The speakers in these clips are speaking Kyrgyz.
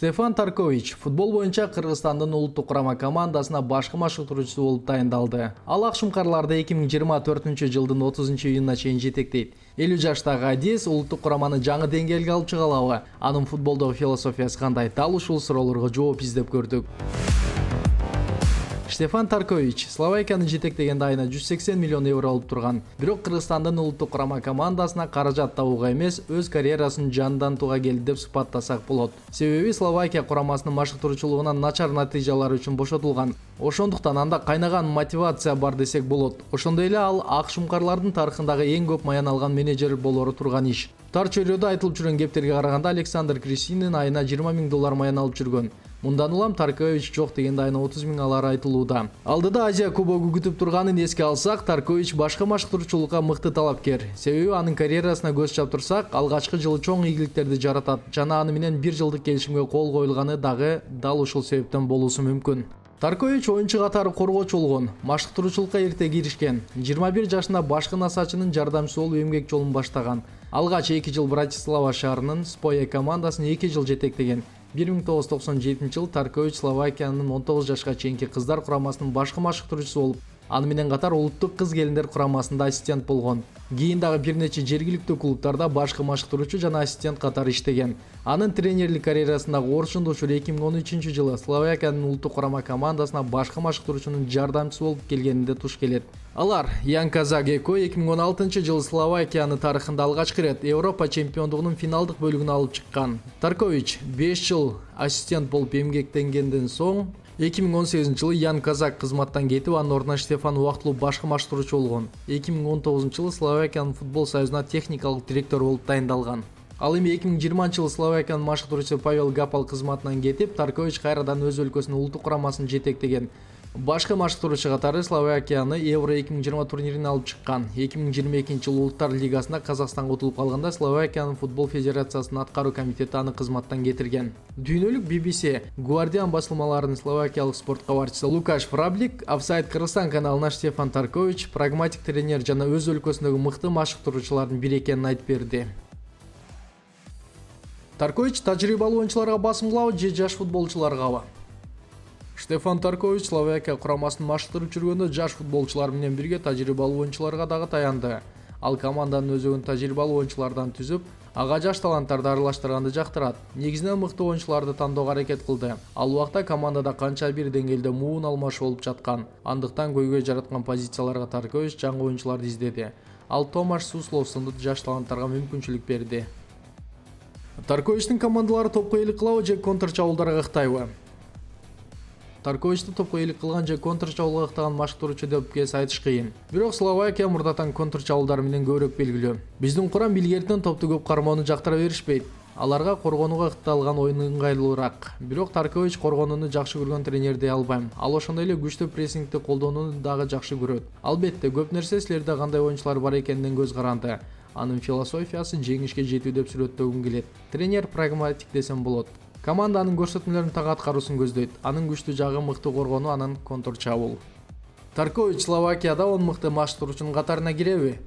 Штефан Таркович футбол боюнча Кыргызстандын улуттук курама командасына башкы машыктыруучусу болуп тайындалды. Ал акшумкарларды 2024-жылдын 30-июнуна чейин жетектейт. 50 жаштагы Адис улуттук кураманы жаңы деңгээлге алып чыга алабы? Анын футболдогу философиясы кандай? Дал ушул суроолорго жооп издеп көрдүк. Штефан Таркович Словакиянын жетектегенде айына 180 миллион евро алып турган. Бирок Кыргызстандын улуттук курама командасына каражат табууга эмес, өз карьерасын жандан туга келди деп сыпаттасак болот. Себеби Словакия курамасынын машыктыруучулугунан начар натыйжалар үчүн бошотулган. Ошондуктан анда кайнаган мотивация бар десек болот. Ошондой эле ал акшумкарлардын тарыхындагы эң көп маян алган менеджер болору турган иш. Тар чөйрөдө айтылып жүргөн кептерге караганда Александр Крисинин айына 20 000 доллар маян алып жүргөн. Мындан улам Таркович жок дегенде айына 30 000 алары айтылууда. Алдыда Азия кубогу күтүп турганын эске алсак, Таркович башка машыктыруучулукка мыкты талапкер. Себеби анын карьерасына көз чаптырсак, алгачкы жылы чоң ийгиликтерди жаратат жана аны менен 1 жылдык келишимге кол коюлганы дагы дал ушул себептен болуусу мүмкүн. Таркович оюнчу катары коргоочу болгон, машыктыруучулукка эрте киришкен. 21 жашында башкы насачынын жардамчысы болуп эмгек жолун баштаган. Алгач 2 жыл Братислава шаарынын Споя командасын 2 жыл жетектеген. 1997 жыл Таркович Словакиянын 19 жашка чейинки кыздар курамасынын башкы машыктыруучусу болуп, аны менен катар улуттук кыз келиндер курамасында ассистент болгон. Кийин дагы бир нече жергиликтүү клубтарда башкы машыктыруучу жана ассистент катары иштеген. Анын тренерлик карьерасындагы орчундуу учур 2013 жылы Словакиянын улуттук курама командасына башкы машыктыруучунун жардамчысы болуп келгенинде туш келет. Алар Ян Казак-Эко 2016 жылы Словакиянын тарыхында алгачкы рет Европа чемпиондугунун финалдык бөлүгүнө алып чыккан. Таркович 5 жыл ассистент болуп эмгектенгенден соң 2018 жылы Ян Казак кызматтан кетип, анын ордуна Штефан убактылуу башкы машыктыруучу болгон. 2019 жылы Словакиянын футбол союзуна техникалык директор болуп тайындалган. Ал эми 2020 жылы Словакиянын машыктыруучусу Павел Гапал кызматынан кетип, Таркович кайрадан өз өлкөсүнүн улуттук курамасын жетектеген. Башкы машыктыруучу катары Словакияны Евро 2020 турнирине алып чыккан. 2022 жылы Улуттар лигасында Казакстанга утулуп калганда Словакиянын футбол федерациясынын аткаруу комитети аны кызматтан кетирген. Дүйнөлүк BBC Guardian басылмаларынын словакиялык спорт кабарчысы Лукаш Фраблик Офсайд Кыргызстан каналына Штефан Таркович прагматик тренер жана өз өлкөсүндөгү мыкты машыктыруучулардын бири экенин айтып берди. Таркович тажрыйбалуу оюнчуларга басым кылабы же жаш футболчуларгабы? Штефан Таркович Словакия курамасын машыктырып жүргөндө жаш футболчулар менен бирге тажрыйбалуу оюнчуларга дагы таянды. Ал команданын өзөгүн тажрыйбалуу оюнчулардан түзүп, ага жаш таланттарды аралаштырганды жактырат. Негизинен мыкты оюнчуларды тандоого аракет кылды. Ал убакта командада канча бир деңгээлде муун алмашуу болуп жаткан. Андыктан көйгөй жараткан позицияларга Таркович жаңы оюнчуларды издеди. Ал Томаш Суслов сынды жаш таланттарга мүмкүнчүлүк берди. Тарковичтин командалары топко ээлик кылабы же контрчабуулдарга ыктайбы? Тарковичти топко ээлик кылган же контрчабуулга ыктаган машыктыруучу деп кес айтыш кыйын. Бирок Словакия мурдатан контрчабуулдар менен көбүрөөк белгилүү. Биздин курам илгертен топту көп кармоону жактыра беришпейт. Аларга коргонууга ыкталган оюн ыңгайлуураак. Бирок Таркович коргонууну жакшы көргөн тренер дей албайм. Ал ошондой эле күчтүү прессингди колдонууну дагы жакшы көрөт. Албетте, көп нерсе силерде кандай оюнчулар бар экенинен көз каранды. Анын философиясы жеңишке жетүү деп сүрөттөгүм келет. Тренер прагматик десем болот. Команданын көрсөтмөлөрүн так аткаруусун көздөйт. Анын күчтүү жагы мыкты коргонуу, анан контрчабуул. Таркович Словакияда 10 мыкты машыктыруучунун катарына киреби?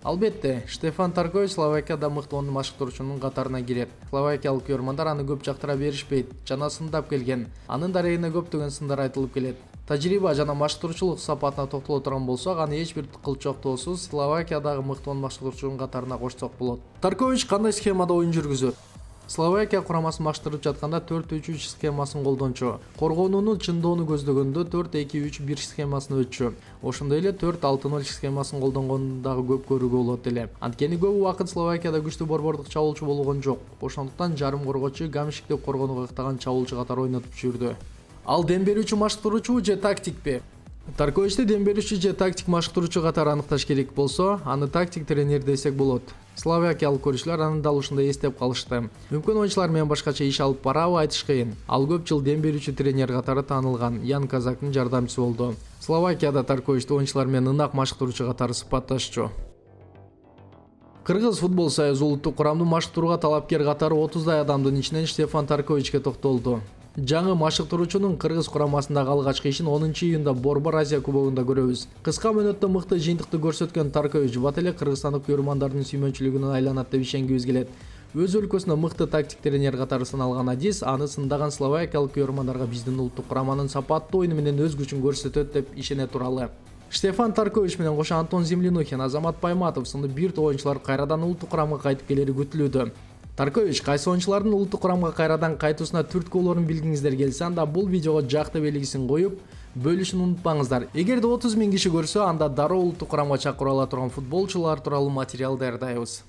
Албетте, Штефан Таркович Словакияда мыкты 10 машыктыруучунун катарына кирет. Словакиялык көрөрмандар аны көп жактыра беришпейт, жана сындап келген. Анын дарегине көптөгөн сындар айтылып келет. Тажрыйба жана машыктыруучулук сапатына токтоло турган болсок, аны эч бир кылчоктоосуз Словакиядагы мыкты 10 машыктыруучунун катарына кошсок болот. Таркович кандай схемада оюн жүргүзөт? Словакия курамасын машыктырып жатканда 4-3-3 схемасын колдончу. Коргонууну чындоону көздөгөндө 4-2-3-1 схемасын өтчү. Ошондой эле 4-6-0 схемасын колдонгонду дагы көп көрүүгө болот эле. Анткени көп убакыт Словакияда күчтүү борбордук чабуулчу болгон жок. Ошондуктан жарым коргоочу гамшик деп коргонууга ыктаган чабуулчу катары ойнотуп жүрдү. Ал дем берүүчү машыктыруучу же тактикпи? Тарковичти дем берүүчү же тактик машыктыруучу катары аныкташ керек болсо, аны тактик тренер десек болот. Словакиялык көрүүчүлөр аны дал ушундай эстеп калышты. Мүмкүн оюнчулар менен башкача иш алып барабы айтыш кыйын. Ал көп жыл дем берүүчү тренер катары таанылган, Ян Казактын жардамчысы болду. Словакияда Тарковичти оюнчулар менен ынак машыктыруучу катары сыпатташчу. Кыргыз футбол союзу улуттук курамды машыктырууга талапкер катары 30дай адамдын ичинен Штефан Тарковичке токтолду. Жаңы машыктыруучунун Кыргыз курамасындагы алгачкы ишин 10-июнда Борбор Азия кубогунда көрөбүз. Кыска мөөнөттө мыкты жыйынтыкты көрсөткөн Таркович бат эле кыргызстандык көрөрмандардын сүймөнчүлүгүнө айланат деп ишенгибиз келет. Өз өлкөсүнө мыкты тактик тренер катары сыналган Адис аны сындаган словакиялык көрөрмандарга биздин улуттук кураманын сапаттуу ойуну менен өз күчүн көрсөтөт деп ишене туралы. Штефан Таркович менен кошо Антон Землянухин, Азамат Байматов сынды бир топ оюнчулар кайрадан улуттук курамга кайтып келери күтүлүүдө. Таркович кайсы оюнчулардын улуттук курамга кайрадан кайтуусуна түрткүлөрүн билгиңиздер келсе, анда бул видеого жакты белгисин коюп, бөлүшүнү унутпаңыздар. Эгерде 30 000 киши көрсө, анда дароо улуттук курамга чакырып ала турган футболчулар тууралуу материал даярдайбыз.